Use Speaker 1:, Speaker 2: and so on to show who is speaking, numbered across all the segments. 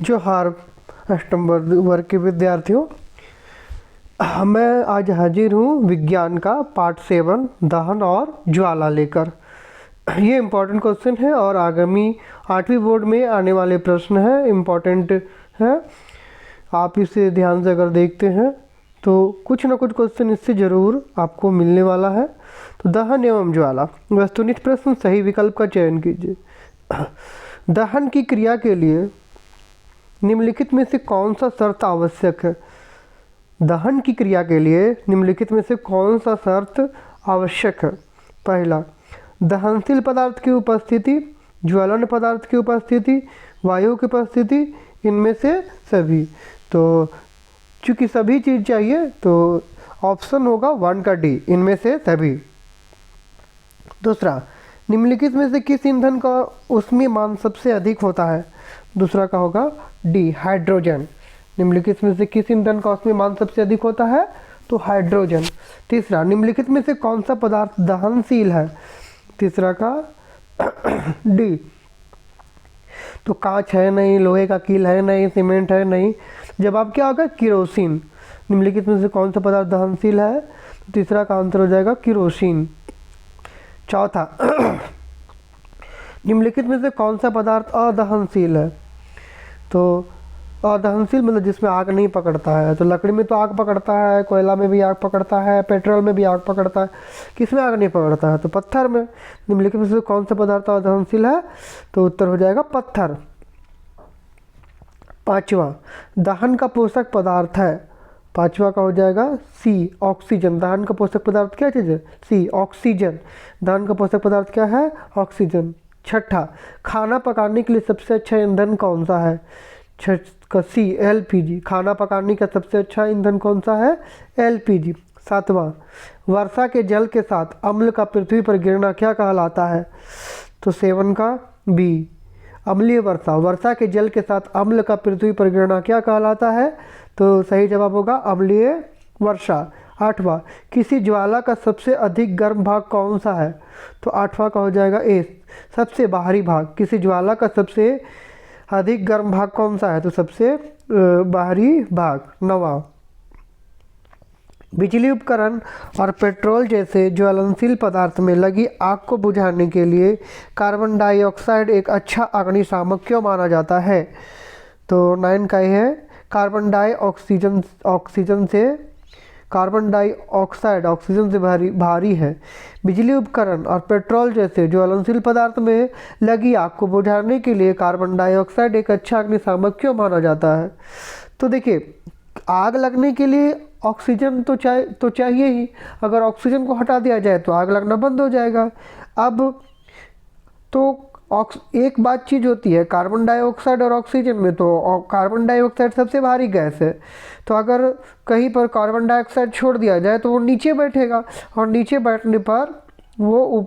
Speaker 1: जोहार अष्टम वर्ग के विद्यार्थियों, मैं आज हाजिर हूँ विज्ञान का पार्ट 7 दहन और ज्वाला लेकर। ये इम्पोर्टेंट क्वेश्चन है और आगामी 8वीं बोर्ड में आने वाले प्रश्न है, इम्पोर्टेंट है। आप इसे ध्यान से अगर देखते हैं तो कुछ ना कुछ क्वेश्चन इससे ज़रूर आपको मिलने वाला है। तो दहन एवं ज्वाला, वस्तुनिष्ठ प्रश्न, सही विकल्प का चयन कीजिए। दहन की क्रिया के लिए निम्नलिखित में से कौन सा शर्त आवश्यक है? दहन की क्रिया के लिए निम्नलिखित में से कौन सा शर्त आवश्यक है? पहला, दहनशील पदार्थ की उपस्थिति, ज्वलन पदार्थ की उपस्थिति, वायु की उपस्थिति, इनमें से सभी। तो चूँकि सभी चीज़ चाहिए तो ऑप्शन होगा 1 का डी, इनमें से सभी। दूसरा, निम्नलिखित में से किस ईंधन का ऊष्मीय मान सबसे अधिक होता है? दूसरा का होगा डी, हाइड्रोजन। निम्नलिखित में से किस ईंधन का ऊष्मीय मान सबसे अधिक होता है? तो हाइड्रोजन। तीसरा, निम्नलिखित में से कौन सा पदार्थ दहनशील है? तीसरा का डी। तो कांच है नहीं, लोहे का कील है नहीं, सीमेंट है नहीं। जवाब क्या होगा? किरोसिन। निम्नलिखित में से कौन सा पदार्थ दहनशील है? तो तीसरा का आंसर हो जाएगा किरोसिन। चौथा, निम्नलिखित में से कौन सा पदार्थ अदहनशील है? तो अदहनशील मतलब जिसमें आग नहीं पकड़ता है। तो लकड़ी में तो आग पकड़ता है, कोयला में भी आग पकड़ता है, पेट्रोल में भी आग पकड़ता है, किसमें आग नहीं पकड़ता है? तो पत्थर में। निम्नलिखित में से कौन सा पदार्थ अदहनशील है? तो उत्तर हो जाएगा पत्थर। पांचवा, दहन का पोषक पदार्थ है। पांचवा का हो जाएगा सी, ऑक्सीजन। दहन का पोषक पदार्थ क्या चीज़ है? सी, ऑक्सीजन। दहन का पोषक पदार्थ क्या है? ऑक्सीजन। छठा, खाना पकाने के लिए सबसे अच्छा ईंधन कौन सा है? सी, एलपीजी। खाना पकाने का सबसे अच्छा ईंधन कौन सा है? एलपीजी। सातवां, वर्षा के जल के साथ अम्ल का पृथ्वी पर गिरना क्या कहलाता है? तो 7 का बी, अम्लीय वर्षा। वर्षा के जल के साथ अम्ल का पृथ्वी पर गिरना क्या कहलाता है? तो सही जवाब होगा अम्लीय वर्षा। 8वां, किसी ज्वाला का सबसे अधिक गर्म भाग कौन सा है? तो 8वां का हो जाएगा ए, सबसे बाहरी भाग। किसी ज्वाला का सबसे अधिक गर्म भाग कौन सा है? तो सबसे बाहरी भाग। 9वां, बिजली उपकरण और पेट्रोल जैसे ज्वलनशील पदार्थ में लगी आग को बुझाने के लिए कार्बन डाइऑक्साइड एक अच्छा अग्निशामक क्यों माना जाता है? तो 9 का ये है, कार्बन डाइऑक्साइड ऑक्सीजन से भारी है। बिजली उपकरण और पेट्रोल जैसे ज्वलनशील पदार्थ में लगी आग को बुझाने के लिए कार्बन डाइऑक्साइड एक अच्छा अग्निशामक क्यों माना जाता है? तो देखिए, आग लगने के लिए ऑक्सीजन तो चाहिए ही। अगर ऑक्सीजन को हटा दिया जाए तो आग लगना बंद हो जाएगा। अब तो एक बात चीज़ होती है, कार्बन डाइऑक्साइड और ऑक्सीजन में, तो कार्बन डाइऑक्साइड सबसे भारी गैस है। तो अगर कहीं पर कार्बन डाइऑक्साइड छोड़ दिया जाए तो वो नीचे बैठेगा और नीचे बैठने पर वो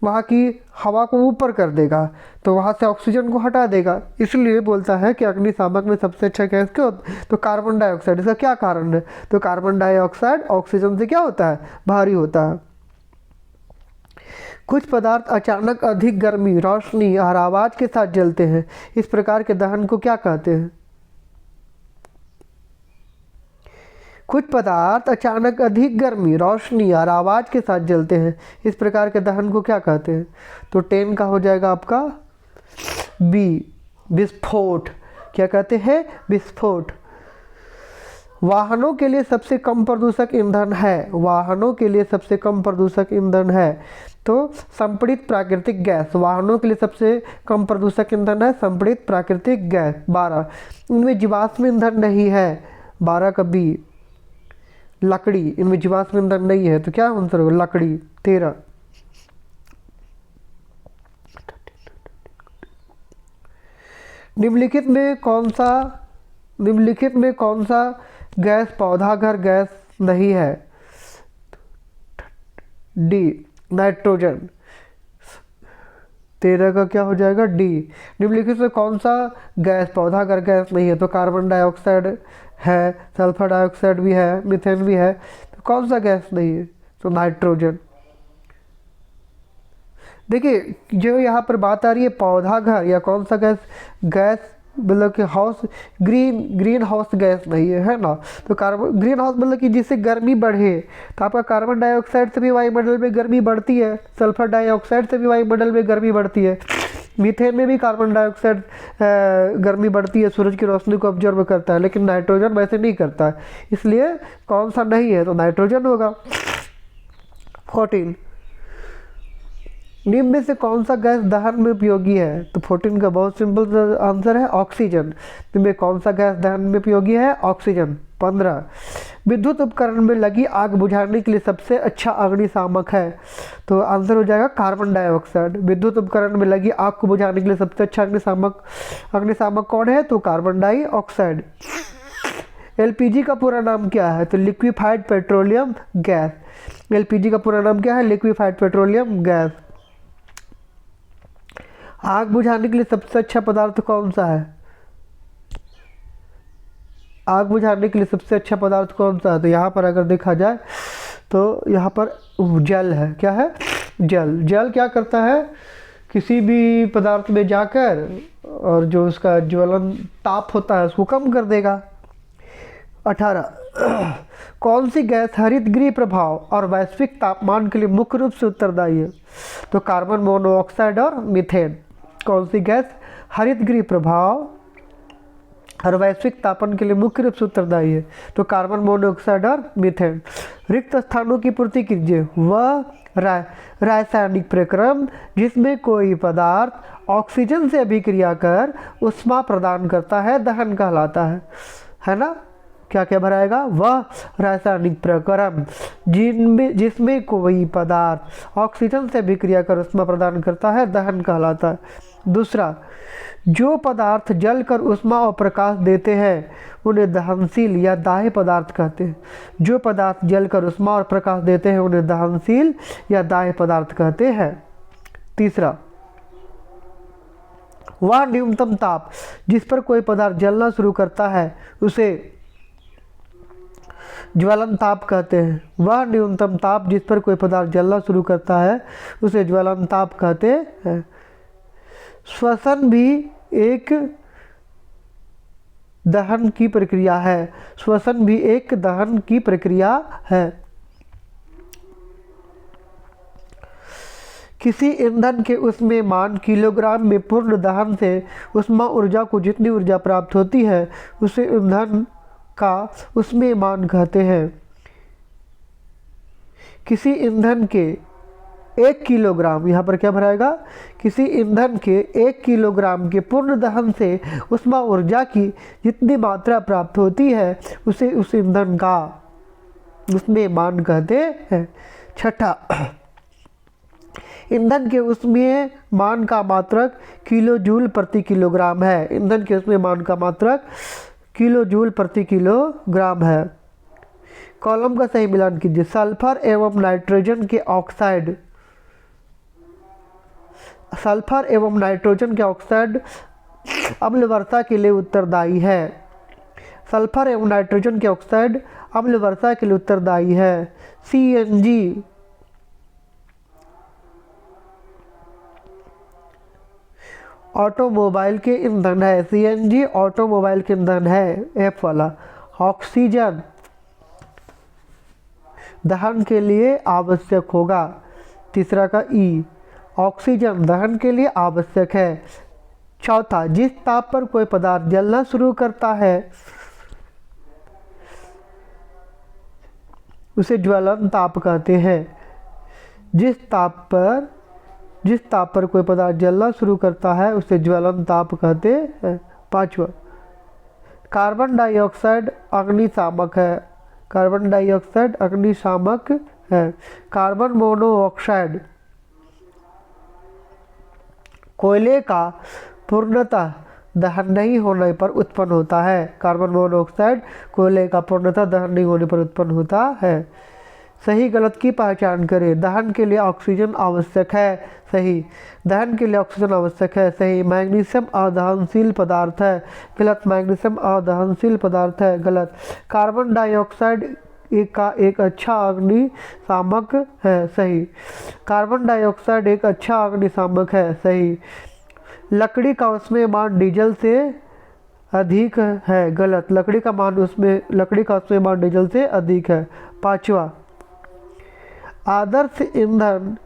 Speaker 1: वहाँ की हवा को ऊपर कर देगा, तो वहाँ से ऑक्सीजन को हटा देगा। इसलिए बोलता है कि अग्निशामक में सबसे अच्छा गैस क्या होता है? तो कार्बन डाइऑक्साइड। इसका क्या कारण है? तो कार्बन डाइऑक्साइड ऑक्सीजन से क्या होता है? भारी होता है। कुछ पदार्थ अचानक अधिक गर्मी, रोशनी और आवाज़ के साथ जलते हैं। इस प्रकार के दहन को क्या कहते हैं? कुछ पदार्थ अचानक अधिक गर्मी, रोशनी और आवाज़ के साथ जलते हैं। इस प्रकार के दहन को क्या कहते हैं? तो 10 का हो जाएगा आपका बी, विस्फोट। क्या कहते हैं? विस्फोट। वाहनों के लिए सबसे कम प्रदूषक ईंधन है। वाहनों के लिए सबसे कम प्रदूषक ईंधन है तो संपीड़ित प्राकृतिक गैस। वाहनों के लिए सबसे कम प्रदूषक ईंधन है संपीड़ित प्राकृतिक गैस। 12, इनमें जीवाश्म ईंधन नहीं है। 12 का बी, लकड़ी। इनमें जीवाश्म ईंधन नहीं है तो क्या आंसर होगा? लकड़ी। 13, निम्नलिखित में कौन सा गैस पौधाघर गैस नहीं है? D, nitrogen. 13 का क्या हो जाएगा? डी। निम्नलिखित में कौन सा गैस पौधाघर गैस नहीं है? तो कार्बन डाइऑक्साइड है, सल्फर डाइऑक्साइड भी है, मीथेन भी है। तो कौन सा गैस नहीं है? तो नाइट्रोजन। देखिए, जो यहाँ पर बात आ रही है पौधाघर या कौन सा गैस मतलब कि हाउस ग्रीन हाउस गैस नहीं है ना। तो कार्बन ग्रीन हाउस मतलब कि जिससे गर्मी बढ़े, तो आपका कार्बन डाइऑक्साइड से भी वायुमंडल में गर्मी बढ़ती है, सल्फर डाइऑक्साइड से भी वायुमंडल में गर्मी बढ़ती है, मीथेन में भी कार्बन डाइऑक्साइड गर्मी बढ़ती है, सूरज की रोशनी को ऑब्जर्व करता है, लेकिन नाइट्रोजन वैसे नहीं करता है, इसलिए कौन सा नहीं है, तो नाइट्रोजन होगा। 14 निम्न में से कौन सा गैस दहन में उपयोगी है, तो 14 का बहुत सिंपल आंसर है ऑक्सीजन। निम्न में कौन सा गैस दहन में उपयोगी है, ऑक्सीजन। 15 विद्युत उपकरण में लगी आग बुझाने के लिए सबसे अच्छा अग्निशामक है, तो आंसर हो जाएगा कार्बन डाइऑक्साइड। विद्युत उपकरण में लगी आग को बुझाने के लिए सबसे अच्छा अग्निशामक कौन है, तो कार्बन डाइऑक्साइड। एलपीजी का पूरा नाम क्या है, तो लिक्विफाइड पेट्रोलियम गैस। एलपीजी का पूरा नाम क्या है, लिक्विफाइड पेट्रोलियम गैस। आग बुझाने के लिए सबसे अच्छा पदार्थ कौन सा है, आग बुझाने के लिए सबसे अच्छा पदार्थ कौन सा है, तो यहाँ पर अगर देखा जाए तो यहाँ पर जल है। क्या है, जल। जल क्या करता है, किसी भी पदार्थ में जाकर और जो उसका ज्वलन ताप होता है उसको कम कर देगा। 18 कौन सी गैस हरित गृह प्रभाव और वैश्विक तापमान के लिए मुख्य रूप से उत्तरदायी है, तो कार्बन मोनोऑक्साइड और मीथेन। कौन सी गैस हरित गृह प्रभाव और वैश्विक तापमान के लिए मुख्य रूप से उत्तरदायी है, तो कार्बन मोनोऑक्साइड और मीथेन। रिक्त स्थानों की पूर्ति कीजिए, वह रासायनिक प्रक्रम जिसमें कोई पदार्थ ऑक्सीजन से अभिक्रिया कर ऊष्मा प्रदान करता है दहन कहलाता है ना। क्या क्या भराएगा, वह रासायनिक प्रक्रम जिसमें कोई पदार्थ ऑक्सीजन से अभिक्रिया कर ऊष्मा प्रदान करता है दहन कहलाता है। दूसरा, जो पदार्थ जल कर ऊष्मा और प्रकाश देते हैं उन्हें दहनशील या दाह्य पदार्थ कहते हैं। जो पदार्थ जल कर ऊष्मा और प्रकाश देते हैं उन्हें दहनशील या दाह्य पदार्थ कहते हैं। तीसरा, वह न्यूनतम ताप जिस पर कोई पदार्थ जलना शुरू करता है उसे ज्वलन ताप कहते हैं। वह न्यूनतम ताप जिस पर कोई पदार्थ जलना शुरू करता है उसे ज्वलन ताप कहते हैं। श्वसन भी एक दहन की प्रक्रिया है। श्वसन भी एक दहन की प्रक्रिया है। किसी ईंधन के ऊष्मेमान किलोग्राम में पूर्ण दहन से ऊष्मा ऊर्जा को जितनी ऊर्जा प्राप्त होती है उसे ईंधन का ऊष्मेमान कहते हैं। किसी ईंधन के 1 किलोग्राम, यहाँ पर क्या भराएगा, किसी ईंधन के 1 किलोग्राम के पूर्ण दहन से ऊष्मा ऊर्जा की जितनी मात्रा प्राप्त होती है उसे उस ईंधन का ऊष्मेमान कहते हैं। छठा, ईंधन के ऊष्मेमान का मात्रक किलो जूल प्रति किलोग्राम है। ईंधन के ऊष्मेमान का मात्रक किलो जूल प्रति किलोग्राम है। कॉलम का सही मिलान कीजिए। सल्फर एवं नाइट्रोजन के ऑक्साइड, सल्फर एवं नाइट्रोजन के ऑक्साइड अम्ल वर्षा के लिए उत्तरदायी है। सल्फर एवं नाइट्रोजन के ऑक्साइड अम्ल वर्षा के लिए उत्तरदायी है। CNG ऑटोमोबाइल के ईंधन है। CNG ऑटोमोबाइल के ईंधन है, F वाला। ऑक्सीजन दहन के लिए आवश्यक होगा, तीसरा का E। ऑक्सीजन दहन के लिए आवश्यक है। चौथा, जिस ताप पर कोई पदार्थ जलना शुरू करता है उसे ज्वलन ताप कहते हैं। जिस ताप पर कोई पदार्थ जलना शुरू करता है उसे ज्वलन ताप कहते हैं। पांचवा, कार्बन डाइऑक्साइड अग्निशामक है। कार्बन डाइऑक्साइड अग्निशामक है। कार्बन मोनोऑक्साइड कोयले का पूर्णतः दहन नहीं होने पर उत्पन्न होता है। कार्बन मोनोऑक्साइड कोयले का पूर्णतः दहन नहीं होने पर उत्पन्न होता है। सही गलत की पहचान करें। दहन के लिए ऑक्सीजन आवश्यक है, सही। दहन के लिए ऑक्सीजन आवश्यक है, सही। मैग्नीशियम अदहनशील पदार्थ है, गलत। मैग्नीशियम अदहनशील पदार्थ है, गलत। कार्बन डाइऑक्साइड का एक अच्छा अग्निशामक है, सही। कार्बन डाइऑक्साइड एक अच्छा अग्निशामक है, सही। लकड़ी का ऊष्मेमान डीजल से अधिक है, गलत। लकड़ी का मान उसमें, लकड़ी का उसमें मान डीजल से अधिक है। पांचवा, आदर्श ईंधन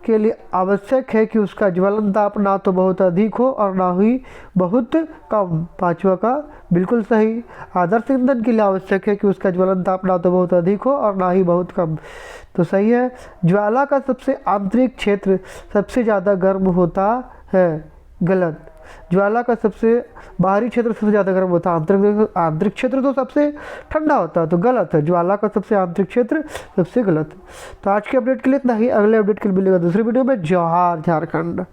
Speaker 1: के लिए आवश्यक है कि उसका ज्वलन ताप ना तो बहुत अधिक हो और ना ही बहुत कम। पांचवा का बिल्कुल सही। आदर्श ईंधन के लिए आवश्यक है कि उसका ज्वलन ताप ना तो बहुत अधिक हो और ना ही बहुत कम, तो सही है। ज्वाला का सबसे आंतरिक क्षेत्र सबसे ज़्यादा गर्म होता है, गलत। ज्वाला का सबसे बाहरी क्षेत्र सबसे ज़्यादा गर्म होता है, आंतरिक आंतरिक क्षेत्र तो सबसे ठंडा होता है, तो गलत है। ज्वाला का सबसे आंतरिक क्षेत्र सबसे गलत। तो आज के अपडेट के लिए इतना ही। अगले अपडेट के लिए मिलेगा दूसरी वीडियो में। जौहार झारखंड।